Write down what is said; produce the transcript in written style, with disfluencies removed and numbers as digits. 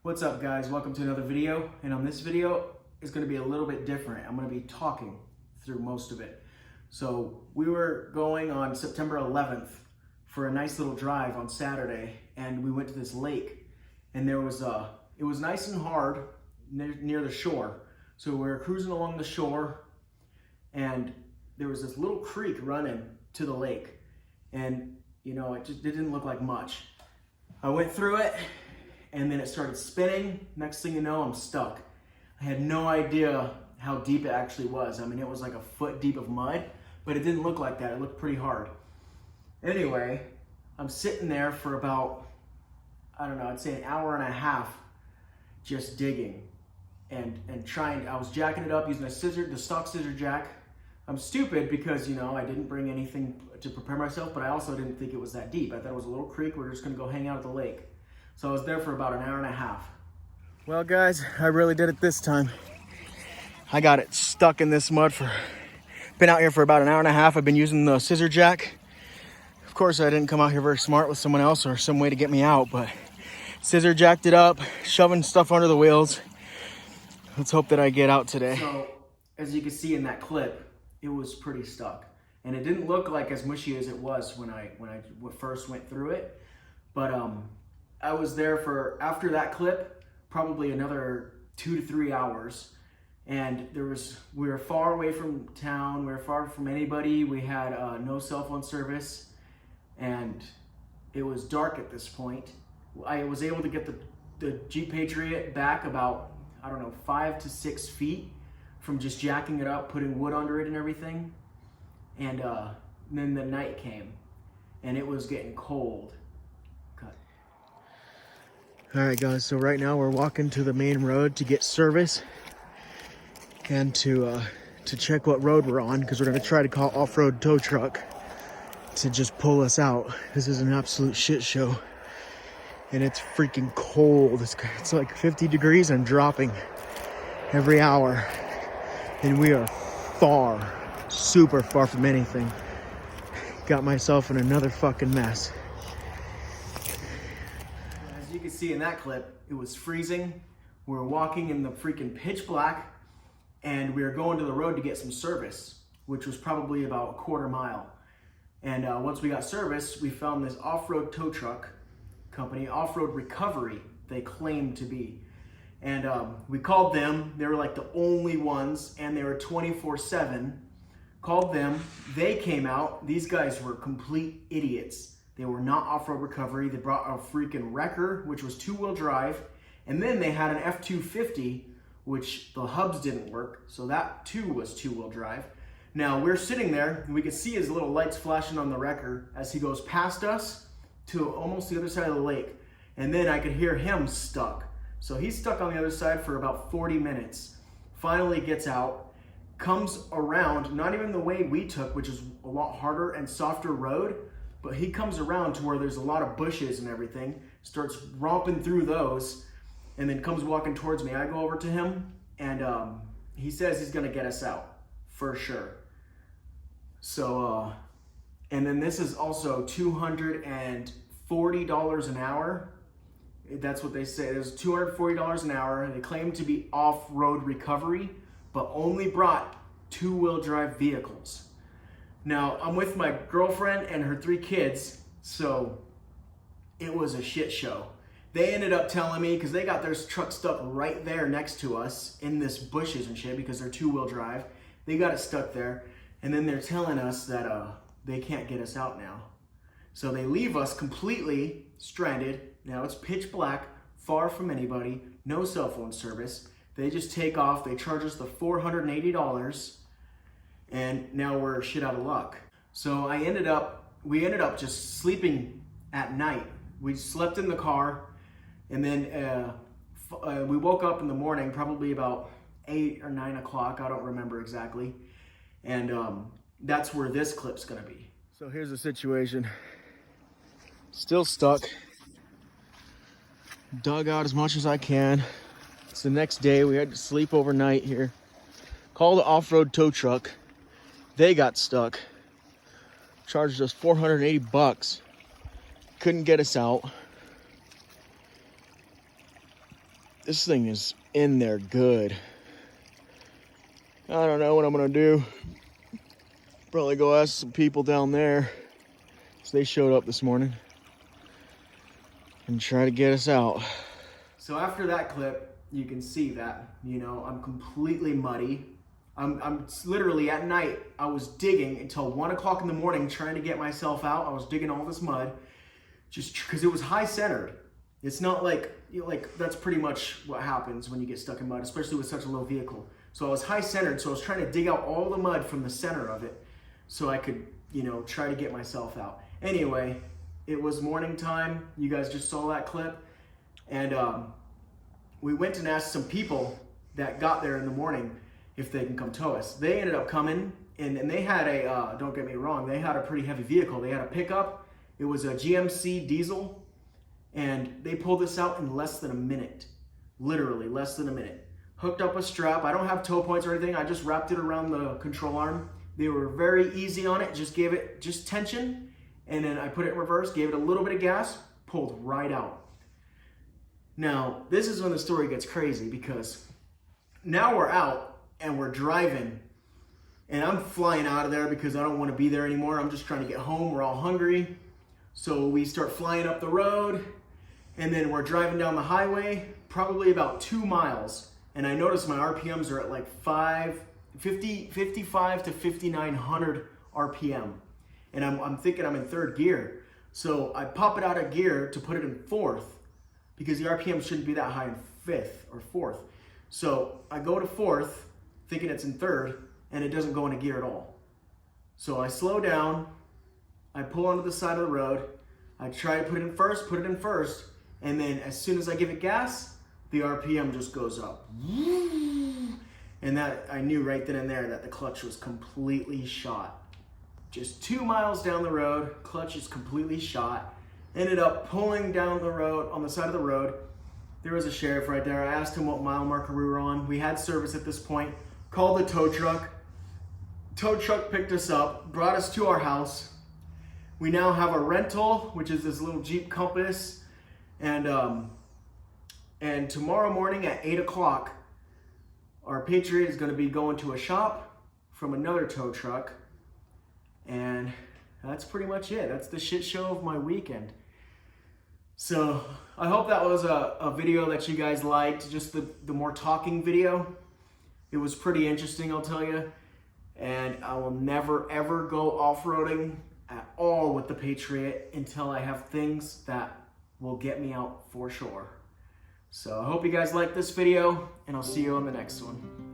What's up, guys? Welcome to another video, and on this video is going to be a little bit different. I'm going to be talking through most of it. So we were going on September 11th for a nice little drive on Saturday, and we went to this lake, and it was nice and hard near the shore. So we were cruising along the shore, and there was this little creek running to the lake, and it didn't look like much. I went through it, and then it started spinning. Next thing you know, I'm stuck. I had no idea how deep it actually was. I mean, it was like a foot deep of mud, but it didn't look like that. It looked pretty hard. Anyway, I'm sitting there for about, I don't know, I'd say an hour and a half, just digging and trying. I was jacking it up using the stock scissor jack. I'm stupid because, I didn't bring anything to prepare myself, but I also didn't think it was that deep. I thought it was a little creek. We're just gonna go hang out at the lake. So I was there for about an hour and a half. Well, guys, I really did it this time. I got it stuck in this mud been out here for about an hour and a half. I've been using the scissor jack. Of course, I didn't come out here very smart with someone else or some way to get me out, but scissor jacked it up, shoving stuff under the wheels. Let's hope that I get out today. So, as you can see in that clip, it was pretty stuck. And it didn't look like as mushy as it was when I first went through it. But I was there for, after that clip, probably another 2 to 3 hours. And we were far away from town, we were far from anybody, we had no cell phone service, and it was dark at this point. I was able to get the Jeep Patriot back about, 5 to 6 feet from just jacking it up, putting wood under it and everything. And then the night came, and it was getting cold. All right, guys, so right now we're walking to the main road to get service and to check what road we're on, because we're going to try to call off-road tow truck to just pull us out. This is an absolute shit show, and it's freaking cold. It's like 50 degrees and dropping every hour, and we are super far from anything. Got myself in another fucking mess. As you can see in that clip, it was freezing. We were walking in the freaking pitch black, and we were going to the road to get some service, which was probably about a quarter mile. And once we got service, we found this off-road tow truck company, Off-Road Recovery, they claimed to be. And we called them. They were like the only ones, and they were 24/7. Called them, they came out. These guys were complete idiots. They were not Off-Road Recovery. They brought a freaking wrecker, which was 2-wheel drive, and then they had an F-250, which the hubs didn't work, so that too was 2-wheel drive. Now we're sitting there, and we can see his little lights flashing on the wrecker as he goes past us to almost the other side of the lake, and then I could hear him stuck. So he's stuck on the other side for about 40 minutes. Finally gets out, comes around, not even the way we took, which is a lot harder and softer road, but he comes around to where there's a lot of bushes and everything, starts romping through those, and then comes walking towards me. I go over to him, and he says he's gonna get us out, for sure. So, and then this is also $240 an hour. That's what they say. It was $240 an hour. They claim to be off-road recovery, but only brought 2-wheel drive vehicles. Now, I'm with my girlfriend and her 3 kids, so it was a shit show. They ended up telling me, because they got their truck stuck right there next to us in this bushes and shit, because they're 2-wheel drive. They got it stuck there, and then they're telling us that they can't get us out now. So they leave us completely stranded. Now it's pitch black, far from anybody, no cell phone service. They just take off, they charge us the $480, and now we're shit out of luck. So we ended up just sleeping at night. We slept in the car, and then we woke up in the morning, probably about 8 or 9 o'clock, I don't remember exactly. And that's where this clip's gonna be. So here's the situation. Still stuck. Dug out as much as I can. It's the next day, we had to sleep overnight here. Called the off-road tow truck. They got stuck. Charged us $480. Couldn't get us out. This thing is in there good. I don't know what I'm gonna do. Probably go ask some people down there, so they showed up this morning, and try to get us out. So after that clip, you can see that, you know, I'm completely muddy. I'm literally at night, I was digging until 1 o'clock in the morning trying to get myself out. I was digging all this mud just because it was high centered. It's not like, you know, like that's pretty much what happens when you get stuck in mud, especially with such a low vehicle. So I was high centered, so I was trying to dig out all the mud from the center of it so I could, you know, try to get myself out. Anyway, it was morning time. You guys just saw that clip. And we went and asked some people that got there in the morning if they can come tow us. They ended up coming, and they had a, don't get me wrong, they had a pretty heavy vehicle. They had a pickup. It was a GMC diesel, and they pulled this out in less than a minute. Literally, less than a minute. Hooked up a strap. I don't have tow points or anything. I just wrapped it around the control arm. They were very easy on it. Just gave it just tension, and then I put it in reverse, gave it a little bit of gas, pulled right out. Now, this is when the story gets crazy, because now we're out and we're driving, and I'm flying out of there because I don't want to be there anymore. I'm just trying to get home. We're all hungry. So we start flying up the road, and then we're driving down the highway, probably about 2 miles. And I notice my RPMs are at like 55 to 5,900 RPM. And I'm thinking I'm in third gear. So I pop it out of gear to put it in fourth, because the RPM shouldn't be that high in fifth or fourth. So I go to fourth, thinking it's in third, and it doesn't go into gear at all. So I slow down, I pull onto the side of the road, I try to put it in first, and then as soon as I give it gas, the RPM just goes up. And that, I knew right then and there that the clutch was completely shot. Just 2 miles down the road, clutch is completely shot. Ended up pulling down the road, on the side of the road. There was a sheriff right there. I asked him what mile marker we were on. We had service at this point. Called the tow truck. Tow truck picked us up, brought us to our house. We now have a rental, which is this little Jeep Compass. And tomorrow morning at 8 o'clock, our Patriot is going to be going to a shop from another tow truck. And that's pretty much it. That's the shit show of my weekend. So I hope that was a video that you guys liked, just the more talking video. It was pretty interesting, I'll tell you. And I will never ever go off-roading at all with the Patriot until I have things that will get me out for sure. So I hope you guys liked this video, and I'll see you on the next one.